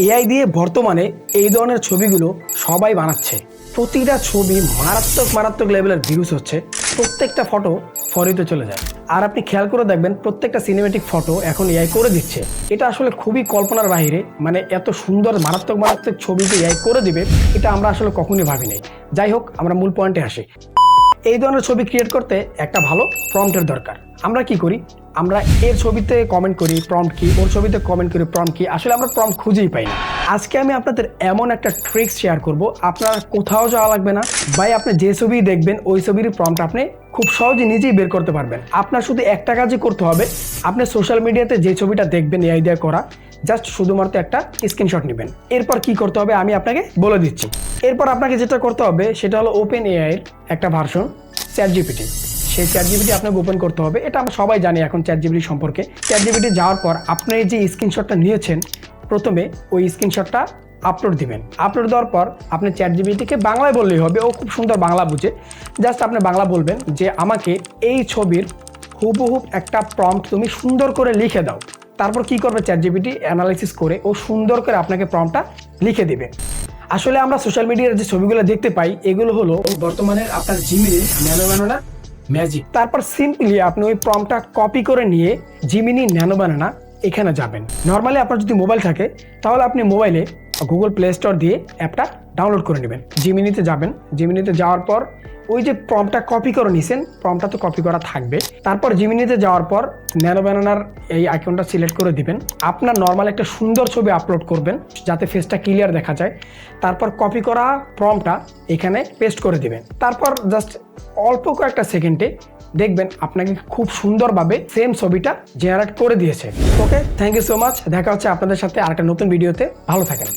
AI দিয়ে বর্তমানে এই ধরনের ছবিগুলো সবাই বানাচ্ছে। প্রতিটা ছবি মারাত্মক লেভেলের ভিউজ হচ্ছে, প্রত্যেকটা ফটো ফরিতে চলে যায়। আর আপনি খেয়াল করে দেখবেন প্রত্যেকটা সিনেমেটিক ফটো এখন এআই করে দিচ্ছে। এটা আসলে খুবই কল্পনার বাইরে, মানে এত সুন্দর মারাত্মক ছবিকে এআই করে দিবে, এটা আমরা আসলে কখনোই ভাবি নাই। যাই হোক, আমরা মূল পয়েন্টে আসি। এই ধরনের ছবি ক্রিয়েট করতে একটা ভালো প্রম্পটের দরকার। আমরা কি করি, আমরা এর ছবিতে কমেন্ট করি প্রম্পট কি, ওর ছবিতে কমেন্ট করি প্রম্পট কি, আসলে আমরা প্রম্পট খুঁজেই পাই না। আজকে আমি আপনাদের এমন একটা ট্রিক্স শেয়ার করব, আপনারা কোথাও যাওয়া লাগবে না ভাই। আপনি যে ছবি দেখবেন ওই ছবির প্রম্পট আপনি খুব সহজে নিজেই বের করতে পারবেন। আপনার শুধু একটা কাজই করতে হবে, আপনি সোশ্যাল মিডিয়াতে যে ছবিটা দেখবেন এআই দিয়ে করা, জাস্ট শুধুমাত্র একটা স্ক্রিনশট নেবেন। এরপর কি করতে হবে আমি আপনাকে বলে দিচ্ছি। এরপর আপনাকে যেটা করতে হবে সেটা হলো ওপেন এআই এর একটা ভার্সন চ্যাটজিপিটি। সেই চ্যাটজিপিটি আপনাকে ওপেন করতে হবে। এটা আমরা সবাই জানি এখন চ্যাটজিপিটি সম্পর্কে। চ্যাটজিপিটি যাওয়ার পর আপনি যে স্ক্রিনশটটা নিয়েছেন, প্রথমে ওই স্ক্রিনশটটা আপলোড দিবেন। আপলোড দেওয়ার পর আপনি চ্যাটজিপিটিকে বাংলায় বললেই হবে, ও খুব সুন্দর বাংলা বুঝে। জাস্ট আপনি বাংলা বলবেন যে আমাকে এই ছবির হুবহু একটা প্রম্পট তুমি সুন্দর করে লিখে দাও। তারপর কি করবে চ্যাটজিপিটি অ্যানালাইসিস করে ও সুন্দর করে আপনাকে প্রম্পটটা লিখে দিবে। আসলে আমরা সোশ্যাল মিডিয়ার যে ছবিগুলো দেখতে পাই এগুলো হলো বর্তমানে আপনার জিমিনি ন্যানো বানানা ম্যাজিক। তারপর সিম্পলি আপনি ওই প্রম্পটটা কপি করে নিয়ে জিমিনি ন্যানো বানানা এখানে যাবেন। নর্মালি আপনার যদি মোবাইল থাকে তাহলে আপনি মোবাইলে গুগল প্লে স্টোর দিয়ে অ্যাপটা ডাউনলোড করে নেবেন। জিমিনিতে যাবেন, জিমিনিতে যাওয়ার পর ওই যে প্রম্পটটা কপি করে নিছেন, প্রম্পটটা তো কপি করা থাকবে। তারপর জিমিনিতে যাওয়ার পর ন্যানো বানানার এই আইকনটা সিলেক্ট করে দিবেন। আপনার নর্মাল একটা সুন্দর ছবি আপলোড করবেন যাতে ফেসটা ক্লিয়ার দেখা যায়। তারপর কপি করা প্রম্পটটা এখানে পেস্ট করে দিবেন। তারপর জাস্ট অল্প কয়েকটা সেকেন্ডে দেখবেন আপনাকে খুব সুন্দরভাবে সেম ছবিটা জেনারেট করে দিয়েছে। ওকে, থ্যাংক ইউ সো মাচ। দেখা হচ্ছে আপনাদের সাথে আরেকটা নতুন ভিডিওতে। ভালো থাকেন।